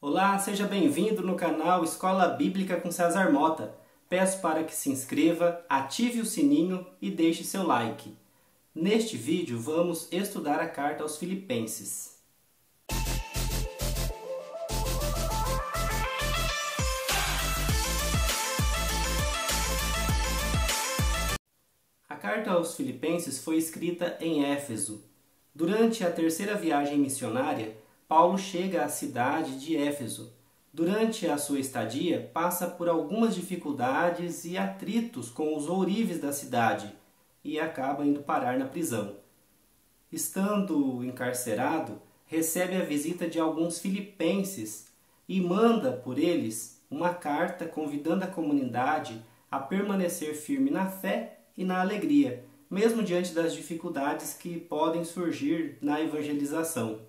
Olá, seja bem-vindo no canal Escola Bíblica com César Mota. Peço para que se inscreva, ative o sininho e deixe seu like. Neste vídeo vamos estudar a carta aos Filipenses. A carta aos Filipenses foi escrita em Éfeso. Durante a terceira viagem missionária, Paulo chega à cidade de Éfeso. Durante a sua estadia, passa por algumas dificuldades e atritos com os ourives da cidade e acaba indo parar na prisão. Estando encarcerado, recebe a visita de alguns filipenses e manda por eles uma carta convidando a comunidade a permanecer firme na fé e na alegria, mesmo diante das dificuldades que podem surgir na evangelização.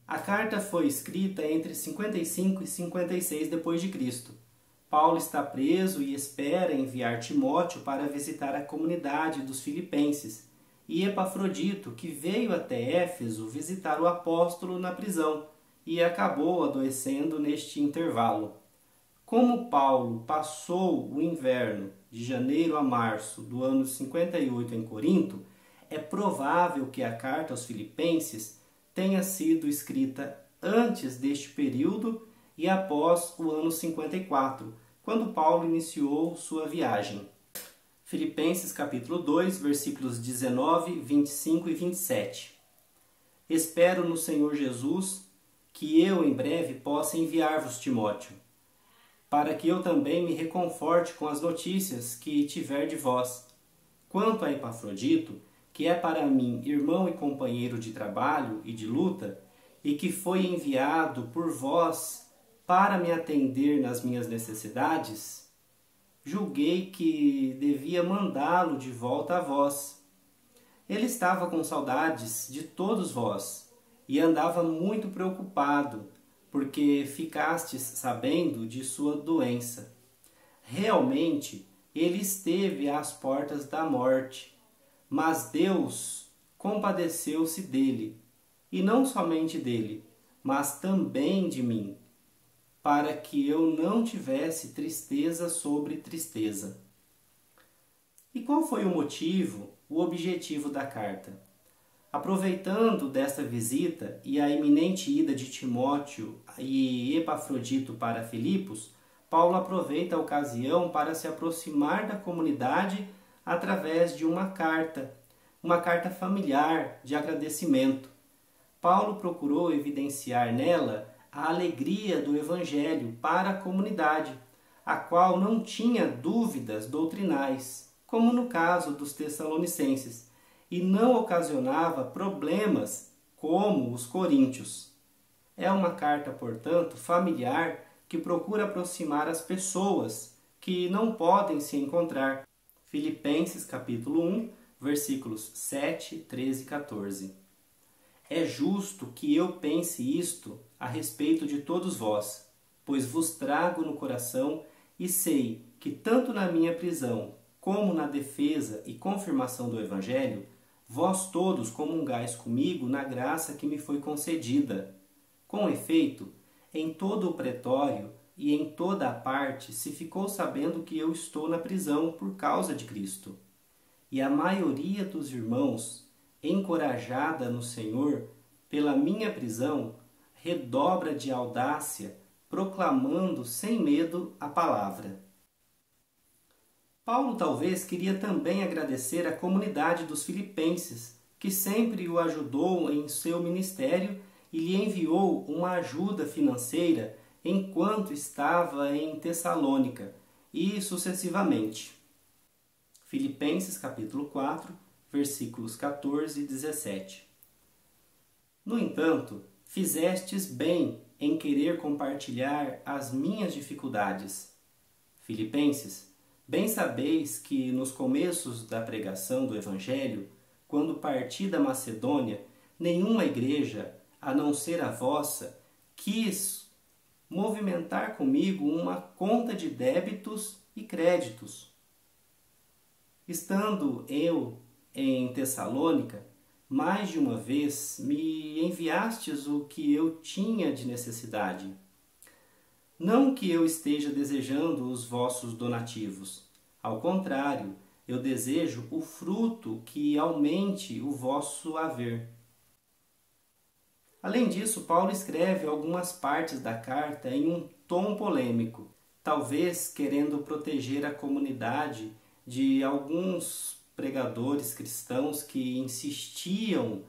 A carta foi escrita entre 55 e 56 d.C. Paulo está preso e espera enviar Timóteo para visitar a comunidade dos filipenses, e Epafrodito, que veio até Éfeso visitar o apóstolo na prisão e acabou adoecendo neste intervalo. Como Paulo passou o inverno de janeiro a março do ano 58 em Corinto, é provável que a carta aos Filipenses tenha sido escrita antes deste período e após o ano 54, quando Paulo iniciou sua viagem. Filipenses capítulo 2, versículos 19, 25 e 27. Espero no Senhor Jesus que eu em breve possa enviar-vos Timóteo, para que eu também me reconforte com as notícias que tiver de vós. Quanto a Epafrodito, que é para mim irmão e companheiro de trabalho e de luta, e que foi enviado por vós para me atender nas minhas necessidades, julguei que devia mandá-lo de volta a vós. Ele estava com saudades de todos vós, e andava muito preocupado, porque ficastes sabendo de sua doença. Realmente, ele esteve às portas da morte, mas Deus compadeceu-se dele, e não somente dele, mas também de mim, para que eu não tivesse tristeza sobre tristeza. E qual foi o motivo, o objetivo da carta? Aproveitando desta visita e a iminente ida de Timóteo e Epafrodito para Filipos, Paulo aproveita a ocasião para se aproximar da comunidade através de uma carta familiar de agradecimento. Paulo procurou evidenciar nela a alegria do Evangelho para a comunidade, a qual não tinha dúvidas doutrinais, como no caso dos Tessalonicenses, e não ocasionava problemas como os coríntios. É uma carta, portanto, familiar que procura aproximar as pessoas que não podem se encontrar. Filipenses capítulo 1, versículos 7, 13 e 14. É justo que eu pense isto a respeito de todos vós, pois vos trago no coração e sei que tanto na minha prisão como na defesa e confirmação do Evangelho, vós todos comungais comigo na graça que me foi concedida. Com efeito, em todo o pretório e em toda a parte se ficou sabendo que eu estou na prisão por causa de Cristo. E a maioria dos irmãos, encorajada no Senhor pela minha prisão, redobra de audácia, proclamando sem medo a palavra. Paulo talvez queria também agradecer à comunidade dos filipenses, que sempre o ajudou em seu ministério e lhe enviou uma ajuda financeira enquanto estava em Tessalônica, e sucessivamente. Filipenses capítulo 4, versículos 14 e 17. No entanto, fizestes bem em querer compartilhar as minhas dificuldades. Filipenses, bem sabeis que nos começos da pregação do Evangelho, quando parti da Macedônia, nenhuma igreja, a não ser a vossa, quis movimentar comigo uma conta de débitos e créditos. Estando eu em Tessalônica, mais de uma vez me enviastes o que eu tinha de necessidade. Não que eu esteja desejando os vossos donativos. Ao contrário, eu desejo o fruto que aumente o vosso haver. Além disso, Paulo escreve algumas partes da carta em um tom polêmico, talvez querendo proteger a comunidade de alguns pregadores cristãos que insistiam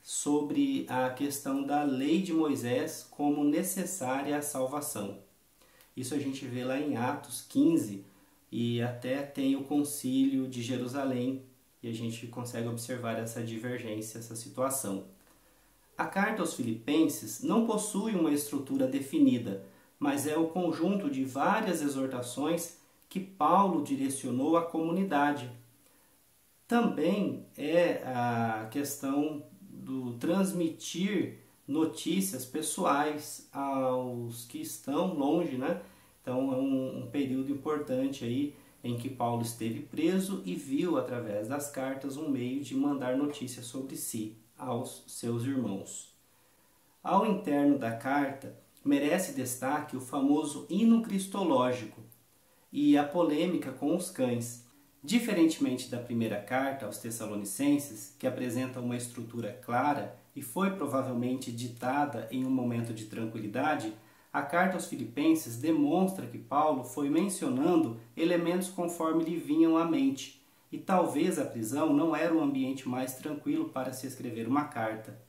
sobre a questão da lei de Moisés como necessária à salvação. Isso a gente vê lá em Atos 15 e até tem o concílio de Jerusalém e a gente consegue observar essa divergência, essa situação. A carta aos Filipenses não possui uma estrutura definida, mas é o conjunto de várias exortações que Paulo direcionou à comunidade. Também é a questão do transmitir notícias pessoais aos que estão longe, né? Então é um período importante aí em que Paulo esteve preso e viu através das cartas um meio de mandar notícias sobre si aos seus irmãos. Ao interno da carta, merece destaque o famoso hino cristológico e a polêmica com os cães. Diferentemente da primeira carta aos Tessalonicenses, que apresenta uma estrutura clara e foi provavelmente ditada em um momento de tranquilidade, a carta aos Filipenses demonstra que Paulo foi mencionando elementos conforme lhe vinham à mente, e talvez a prisão não era o ambiente mais tranquilo para se escrever uma carta.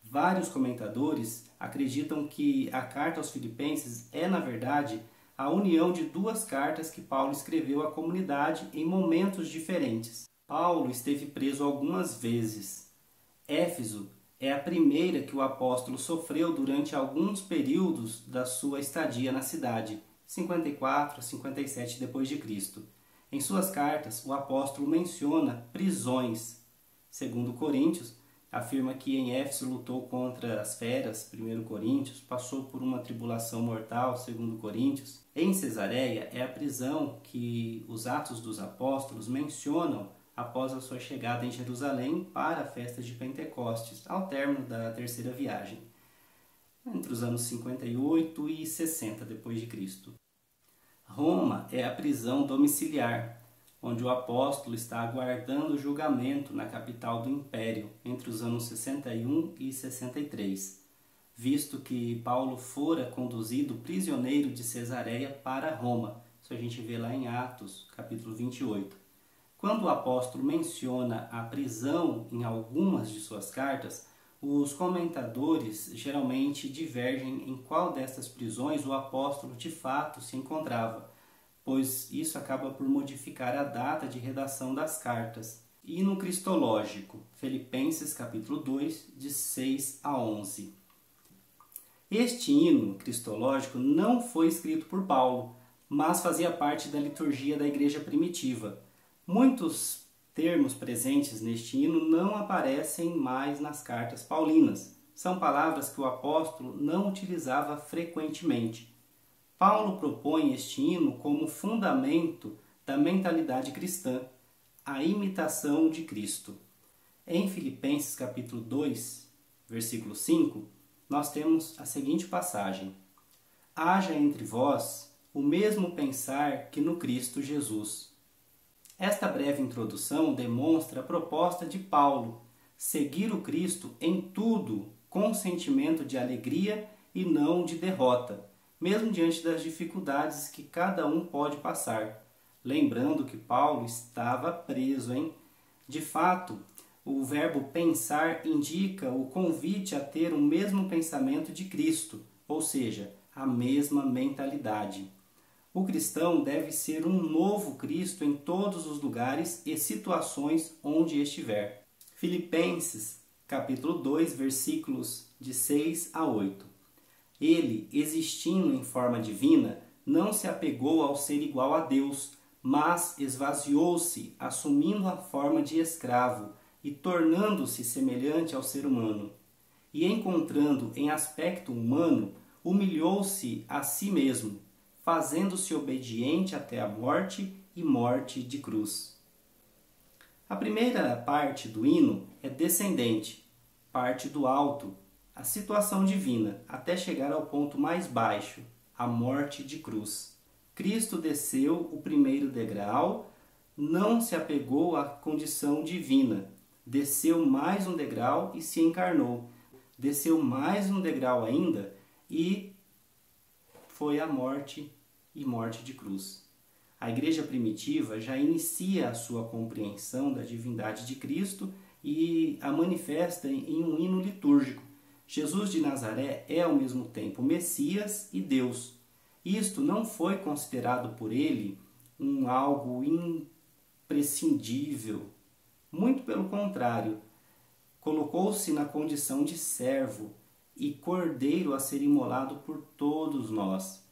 Vários comentadores acreditam que a carta aos Filipenses é, na verdade, a união de duas cartas que Paulo escreveu à comunidade em momentos diferentes. Paulo esteve preso algumas vezes. Éfeso é a primeira que o apóstolo sofreu durante alguns períodos da sua estadia na cidade, 54 a 57 d.C. Em suas cartas, o apóstolo menciona prisões. Segundo Coríntios, afirma que em Éfeso lutou contra as feras, 1 Coríntios, passou por uma tribulação mortal, 2 Coríntios. Em Cesareia é a prisão que os Atos dos Apóstolos mencionam após a sua chegada em Jerusalém para a festa de Pentecostes, ao término da terceira viagem, entre os anos 58 e 60 d.C. Roma é a prisão domiciliar, onde o apóstolo está aguardando o julgamento na capital do Império, entre os anos 61 e 63, visto que Paulo fora conduzido prisioneiro de Cesareia para Roma. Isso a gente vê lá em Atos, capítulo 28. Quando o apóstolo menciona a prisão em algumas de suas cartas, os comentadores geralmente divergem em qual destas prisões o apóstolo de fato se encontrava, pois isso acaba por modificar a data de redação das cartas. Hino cristológico, Filipenses capítulo 2, de 6 a 11. Este hino cristológico não foi escrito por Paulo, mas fazia parte da liturgia da igreja primitiva. Muitos termos presentes neste hino não aparecem mais nas cartas paulinas. São palavras que o apóstolo não utilizava frequentemente. Paulo propõe este hino como fundamento da mentalidade cristã, a imitação de Cristo. Em Filipenses capítulo 2, versículo 5, nós temos a seguinte passagem: haja entre vós o mesmo pensar que no Cristo Jesus. Esta breve introdução demonstra a proposta de Paulo, seguir o Cristo em tudo com sentimento de alegria e não de derrota, mesmo diante das dificuldades que cada um pode passar. Lembrando que Paulo estava preso, hein? De fato, o verbo pensar indica o convite a ter o mesmo pensamento de Cristo, ou seja, a mesma mentalidade. O cristão deve ser um novo Cristo em todos os lugares e situações onde estiver. Filipenses, capítulo 2, versículos de 6 a 8. Ele, existindo em forma divina, não se apegou ao ser igual a Deus, mas esvaziou-se, assumindo a forma de escravo e tornando-se semelhante ao ser humano. E encontrando em aspecto humano, humilhou-se a si mesmo, fazendo-se obediente até a morte e morte de cruz. A primeira parte do hino é descendente, parte do alto, a situação divina, até chegar ao ponto mais baixo, a morte de cruz. Cristo desceu o primeiro degrau, não se apegou à condição divina, desceu mais um degrau e se encarnou. Desceu mais um degrau ainda e foi a morte e morte de cruz. A igreja primitiva já inicia a sua compreensão da divindade de Cristo e a manifesta em um hino litúrgico. Jesus de Nazaré é ao mesmo tempo Messias e Deus. Isto não foi considerado por ele algo imprescindível. Muito pelo contrário, colocou-se na condição de servo e cordeiro a ser imolado por todos nós.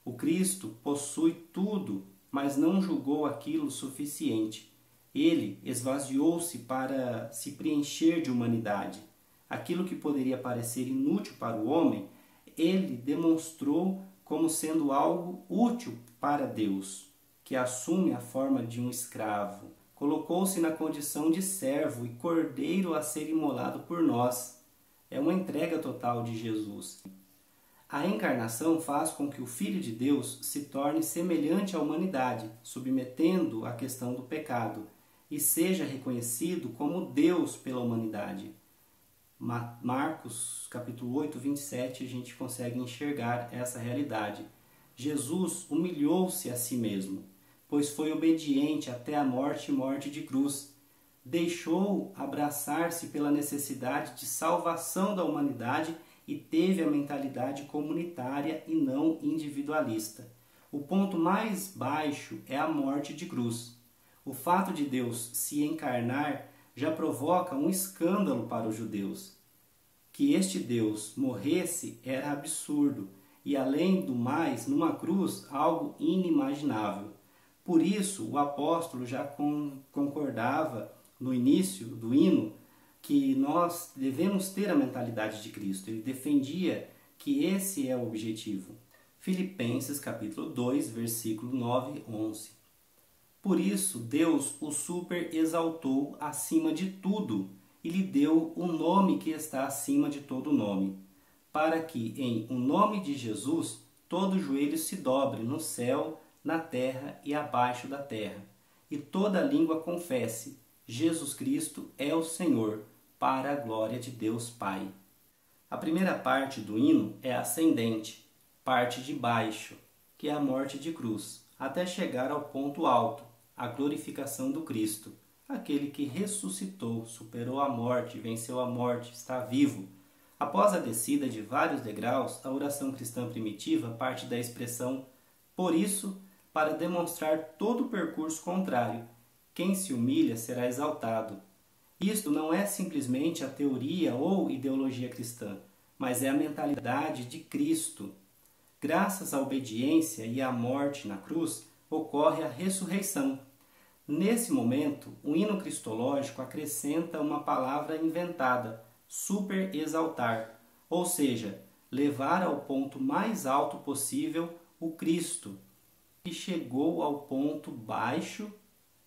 O Cristo possui tudo, mas não julgou aquilo suficiente. Ele esvaziou-se para se preencher de humanidade. Aquilo que poderia parecer inútil para o homem, ele demonstrou como sendo algo útil para Deus, que assume a forma de um escravo. Colocou-se na condição de servo e cordeiro a ser imolado por nós. É uma entrega total de Jesus. A encarnação faz com que o Filho de Deus se torne semelhante à humanidade, submetendo a questão do pecado, e seja reconhecido como Deus pela humanidade. Marcos, capítulo 8, 27, a gente consegue enxergar essa realidade. Jesus humilhou-se a si mesmo, pois foi obediente até a morte e morte de cruz. Deixou abraçar-se pela necessidade de salvação da humanidade e teve a mentalidade comunitária e não individualista. O ponto mais baixo é a morte de cruz. O fato de Deus se encarnar já provoca um escândalo para os judeus. Que este Deus morresse era absurdo e, além do mais, numa cruz, algo inimaginável. Por isso, o apóstolo já concordava no início do hino que nós devemos ter a mentalidade de Cristo. Ele defendia que esse é o objetivo. Filipenses capítulo 2, versículo 9 e 11. Por isso, Deus o super exaltou acima de tudo e lhe deu o nome que está acima de todo nome, para que em o nome de Jesus todo joelho se dobre no céu, na terra e abaixo da terra, e toda língua confesse: Jesus Cristo é o Senhor, para a glória de Deus Pai. A primeira parte do hino é ascendente, parte de baixo, que é a morte de cruz, até chegar ao ponto alto, a glorificação do Cristo, aquele que ressuscitou, superou a morte, venceu a morte, está vivo. Após a descida de vários degraus, a oração cristã primitiva parte da expressão "por isso", para demonstrar todo o percurso contrário. Quem se humilha será exaltado. Isto não é simplesmente a teoria ou ideologia cristã, mas é a mentalidade de Cristo. Graças à obediência e à morte na cruz, ocorre a ressurreição. Nesse momento, o hino cristológico acrescenta uma palavra inventada, superexaltar, ou seja, levar ao ponto mais alto possível o Cristo, que chegou ao ponto baixo,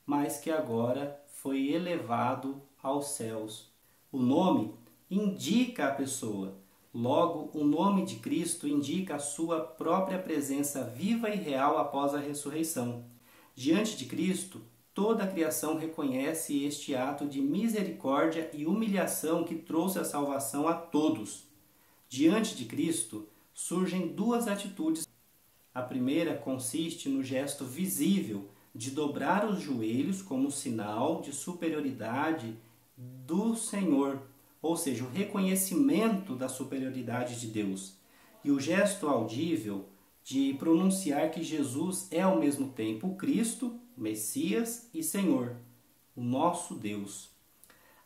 mas que agora foi elevado aos céus. O nome indica a pessoa, logo o nome de Cristo indica a sua própria presença viva e real após a ressurreição. Diante de Cristo, toda a criação reconhece este ato de misericórdia e humilhação que trouxe a salvação a todos. Diante de Cristo, surgem duas atitudes. A primeira consiste no gesto visível de dobrar os joelhos como sinal de superioridade do Senhor, ou seja, o reconhecimento da superioridade de Deus. E o gesto audível de pronunciar que Jesus é ao mesmo tempo o Cristo, Messias e Senhor, o nosso Deus.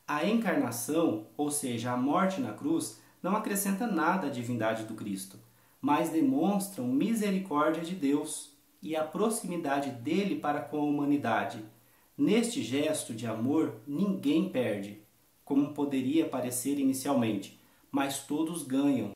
A encarnação, ou seja, a morte na cruz, não acrescenta nada à divindade do Cristo, mas demonstram misericórdia de Deus e a proximidade dele para com a humanidade. Neste gesto de amor, ninguém perde, como poderia parecer inicialmente, mas todos ganham.